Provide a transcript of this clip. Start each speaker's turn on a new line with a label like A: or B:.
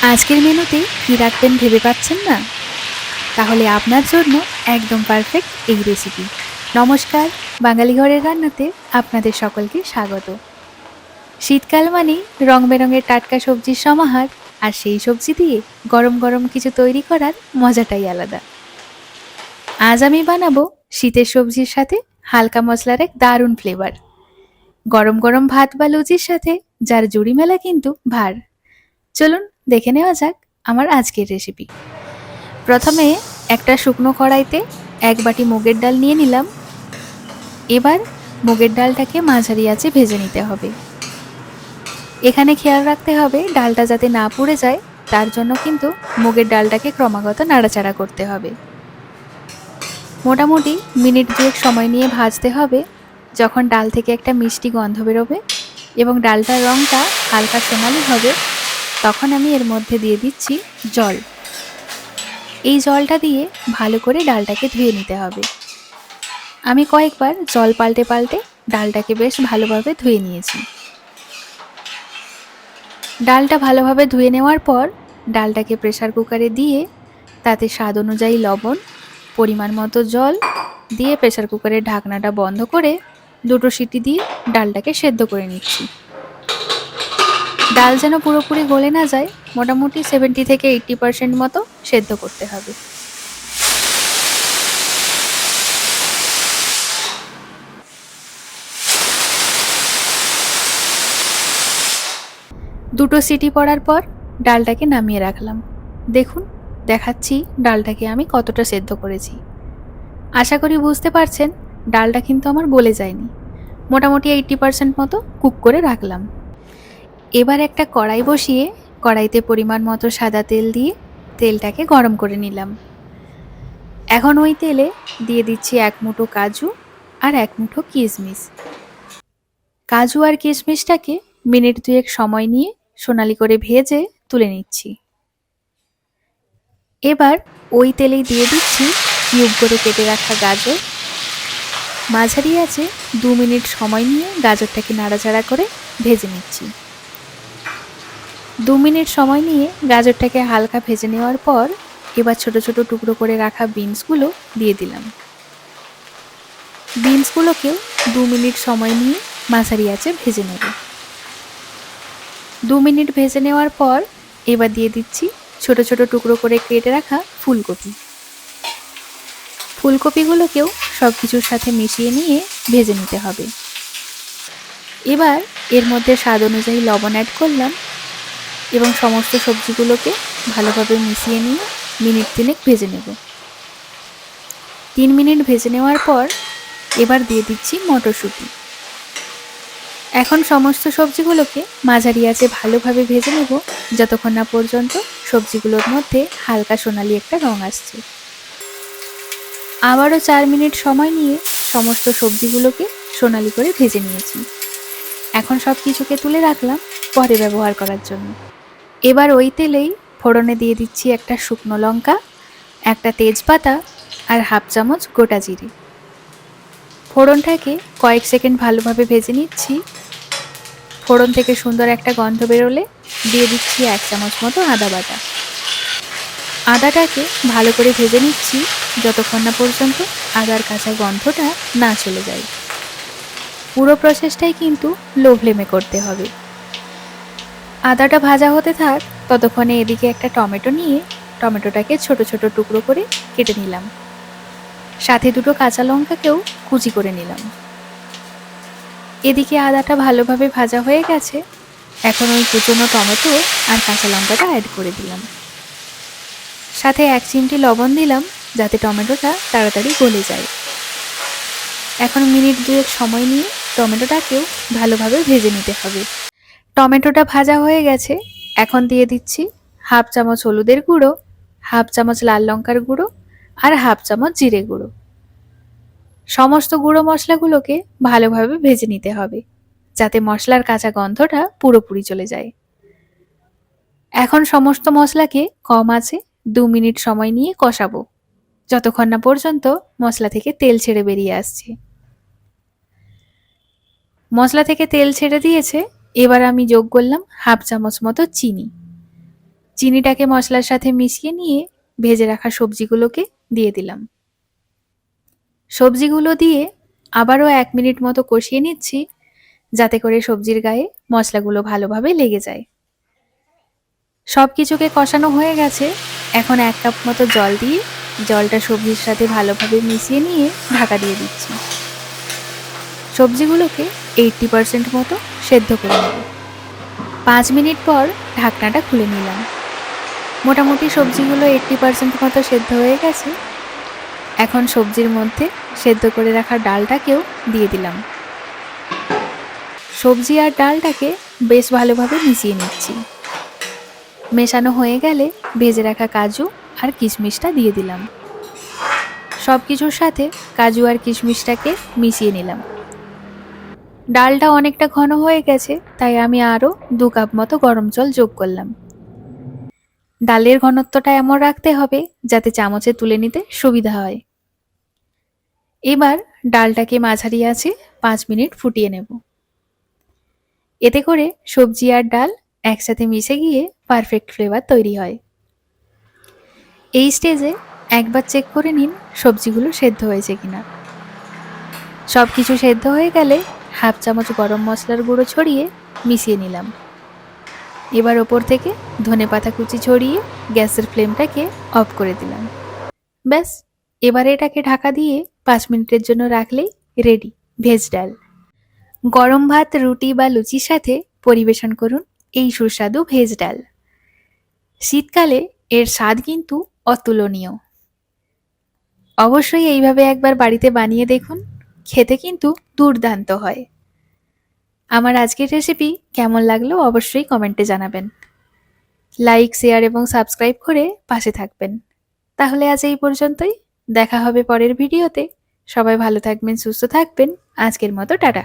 A: আজকের মেনুতে কী রাখবেন ভেবে পাচ্ছেন না? তাহলে আপনার জন্য একদম পারফেক্ট এই রেসিপি। নমস্কার, বাঙালি ঘরের রান্নাতে আপনাদের সকলকে স্বাগত। শীতকাল মানেই রং বেরঙের টাটকা সবজির সমাহার, আর সেই সবজি দিয়ে গরম গরম কিছু তৈরি করার মজাটাই আলাদা। আজ আমি বানাবো শীতের সবজির সাথে হালকা মশলার এক দারুণ ফ্লেভার। গরম গরম ভাত বা লুচির সাথে যার জুড়ি মেলা কিন্তু ভার। চলুন দেখে নেওয়া যাক আমার আজকের রেসিপি। প্রথমে একটা শুকনো কড়াইতে 1 বাটি মুগের ডাল নিয়ে নিলাম। এবার মুগের ডালটাকে মাঝারি আঁচে ভেজে নিতে হবে। এখানে খেয়াল রাখতে হবে ডালটা যাতে না পুড়ে যায়, তার জন্য কিন্তু মুগের ডালটাকে ক্রমাগত নাড়াচাড়া করতে হবে। মোটামুটি মিনিট 2 সময় নিয়ে ভাজতে হবে। যখন ডাল থেকে একটা মিষ্টি গন্ধ বেরোবে এবং ডালটার রঙটা হালকা সোনালি হবে, তখন আমি এর মধ্যে দিয়ে দিচ্ছি জল। এই জলটা দিয়ে ভালো করে ডালটাকে ধুয়ে নিতে হবে। আমি কয়েকবার জল পাল্টে পাল্টে ডালটাকে বেশ ভালোভাবে ধুয়ে নিয়েছি। ডালটা ভালোভাবে ধুয়ে নেওয়ার পর ডালটাকে প্রেসার কুকারে দিয়ে তাতে স্বাদ অনুযায়ী লবণ, পরিমাণ মতো জল দিয়ে প্রেসার কুকারের ঢাকনাটা বন্ধ করে 2টো সিটি দিয়ে ডালটাকে সেদ্ধ করে নিচ্ছি। ডাল যেন পুরোপুরি গলে না যায়, মোটামুটি 70 থেকে 80% মতো সেদ্ধ করতে হবে। দুটো সিটি পড়ার পর ডালটাকে নামিয়ে রাখলাম। দেখুন, দেখাচ্ছি ডালটাকে আমি কতটা সেদ্ধ করেছি। আশা করি বুঝতে পারছেন ডালটা কিন্তু আমার গলে যায়নি, মোটামুটি 80% মতো কুক করে রাখলাম। এবার একটা কড়াই বসিয়ে কড়াইতে পরিমাণ মতো সাদা তেল দিয়ে তেলটাকে গরম করে নিলাম। এখন ওই তেলে দিয়ে দিচ্ছি 1 মুঠো কাজু আর 1 মুঠো কিশমিশ। কাজু আর কিশমিশটাকে মিনিট 2 সময় নিয়ে সোনালি করে ভেজে তুলে নিচ্ছি। এবার ওই তেলেই দিয়ে দিচ্ছি কিউব করে কেটে রাখা গাজর। মাঝারি আঁচে 2 মিনিট সময় নিয়ে গাজরটাকে নাড়াচাড়া করে ভেজে নিচ্ছি। 2 মিনিট সময় নিয়ে গাজরটাকে হালকা ভেজে নেওয়ার পর এবার ছোট ছোট টুকরো করে রাখা বিনসগুলো দিয়ে দিলাম। বিনসগুলোকেও 2 মিনিট সময় নিয়ে মাঝারি আঁচে ভেজে নেব। 2 মিনিট ভেজে নেওয়ার পর এবার দিয়ে দিচ্ছি ছোট ছোট টুকরো করে কেটে রাখা ফুলকপি। ফুলকপিগুলোকেও সব কিছুর সাথে মিশিয়ে নিয়ে ভেজে নিতে হবে। এবার এর মধ্যে স্বাদ অনুযায়ী লবণ অ্যাড করলাম এবং সমস্ত সবজিগুলোকে ভালোভাবে মিশিয়ে নিয়ে মিনিট 3 ভেজে নেব। 3 মিনিট ভেজে নেওয়ার পর এবার দিয়ে দিচ্ছি মটরশুঁটি। এখন সমস্ত সবজিগুলোকে মাঝারি আঁচে ভালোভাবে ভেজে নেব যতক্ষণ না পর্যন্ত সবজিগুলোর মধ্যে হালকা সোনালি একটা রং আসছে। আবারও 4 মিনিট সময় নিয়ে সমস্ত সবজিগুলোকে সোনালি করে ভেজে নিয়েছি। এখন সব কিছুকে তুলে রাখলাম পরে ব্যবহার করার জন্য। এবার ওই তেলেই ফোড়নে দিয়ে দিচ্ছি একটা শুকনো লঙ্কা, একটা তেজপাতা আর হাফ চামচ গোটা জিরে। ফোড়নটাকে কয়েক সেকেন্ড ভালোভাবে ভেজে নিচ্ছি। ফোড়ন থেকে সুন্দর একটা গন্ধ বেরোলে দিয়ে দিচ্ছি 1 চামচ মতো আদা বাটা। আদাটাকে ভালো করে ভেজে নিচ্ছি যতক্ষণ না পর্যন্ত আদার কাঁচা গন্ধটা না চলে যায়। পুরো প্রসেসটাই কিন্তু লো ফ্লেমে করতে হবে। আদাটা ভাজা হতে থাক, ততক্ষণে এদিকে একটা টমেটো নিয়ে টমেটোটাকে ছোট ছোট টুকরো করে কেটে নিলাম। সাথে 2টো কাঁচা লঙ্কাকেও কুচি করে নিলাম। এদিকে আদাটা ভালোভাবে ভাজা হয়ে গেছে। এখন ওই কুচনো টমেটো আর কাঁচা লঙ্কাটা অ্যাড করে দিলাম। সাথে 1 চিমটি লবণ দিলাম যাতে টমেটোটা তাড়াতাড়ি গলে যায়। এখন মিনিট 2 সময় নিয়ে টমেটোটাকেও ভালোভাবে ভেজে নিতে হবে। টমেটোটা ভাজা হয়ে গেছে। এখন দিয়ে দিচ্ছি হাফ চামচ হলুদের গুঁড়ো, হাফ চামচ লাল লঙ্কার গুঁড়ো আর হাফ চামচ জিরে গুঁড়ো। সমস্ত গুঁড়ো মশলাগুলোকে ভালোভাবে ভেজে নিতে হবে যাতে মশলার কাঁচা গন্ধটা পুরোপুরি চলে যায়। এখন সমস্ত মশলাকে কম আঁচে 2 মিনিট সময় নিয়ে কষাবো যতক্ষণ না পর্যন্ত মশলা থেকে তেল ছেড়ে বেরিয়ে আসছে। মশলা থেকে তেল ছেড়ে দিয়েছে। এবার আমি যোগ করলাম হাফ চামচ মতো চিনি। চিনিটাকে মশলার সাথে মিশিয়ে নিয়ে ভেজে রাখা সবজিগুলোকে দিয়ে দিলাম। সবজিগুলো দিয়ে আবারও 1 মিনিট মতো কষিয়ে নিচ্ছি, যাতে করে সবজির গায়ে মশলাগুলো ভালোভাবে লেগে যায়। সব কিছুকে কষানো হয়ে গেছে। এখন 1 কাপ মতো জল দিয়ে জলটা সবজির সাথে ভালোভাবে মিশিয়ে নিয়ে ঢাকা দিয়ে দিচ্ছি। সবজিগুলোকে 80% মতো সেদ্ধ করে নেব। 5 মিনিট পর ঢাকনাটা খুলে নিলাম। মোটামুটি সবজিগুলো 80% মতো সেদ্ধ হয়ে গেছে। এখন সবজির মধ্যে সেদ্ধ করে রাখা ডালটাকেও দিয়ে দিলাম। সবজি আর ডালটাকে বেশ ভালোভাবে মিশিয়ে নিচ্ছি। মেশানো হয়ে গেলে ভেজে রাখা কাজু আর কিশমিশটা দিয়ে দিলাম। সব কিছুর সাথে কাজু আর কিশমিশটাকে মিশিয়ে নিলাম। ডালটা অনেকটা ঘন হয়ে গেছে, তাই আমি আরও 2 কাপ মতো গরম জল যোগ করলাম। ডালের ঘনত্বটা এমন রাখতে হবে যাতে চামচে তুলে নিতে সুবিধা হয়। এবার ডালটাকে মাঝারি আঁচে 5 মিনিট ফুটিয়ে নেব। এতে করে সবজি আর ডাল একসাথে মিশে গিয়ে পারফেক্ট ফ্লেভার তৈরি হয়। এই স্টেজে একবার চেক করে নিন সবজিগুলো সেদ্ধ হয়েছে কিনা। সব কিছু সেদ্ধ হয়ে গেলে হাফ চামচ গরম মশলার গুঁড়ো ছড়িয়ে মিশিয়ে নিলাম। এবার ওপর থেকে ধনেপাতা কুচি ছড়িয়ে গ্যাসের ফ্লেমটাকে অফ করে দিলাম। ব্যাস, এবার এটাকে ঢাকা দিয়ে 5 মিনিটের জন্য রাখলেই রেডি ভেজ ডাল। গরম ভাত, রুটি বা লুচির সাথে পরিবেশন করুন এই সুস্বাদু ভেজ ডাল। শীতকালে এর স্বাদ কিন্তু অতুলনীয়। অবশ্যই এইভাবে একবার বাড়িতে বানিয়ে দেখুন, খেতে কিন্তু দুর্দান্ত হয়। আমার আজকের রেসিপি কেমন লাগলো অবশ্যই কমেন্টে জানাবেন। লাইক, শেয়ার এবং সাবস্ক্রাইব করে পাশে থাকবেন। তাহলে আজ এই পর্যন্তই। দেখা হবে পরের ভিডিওতে। সবাই ভালো থাকবেন, সুস্থ থাকবেন। আজকের মতো টাটা।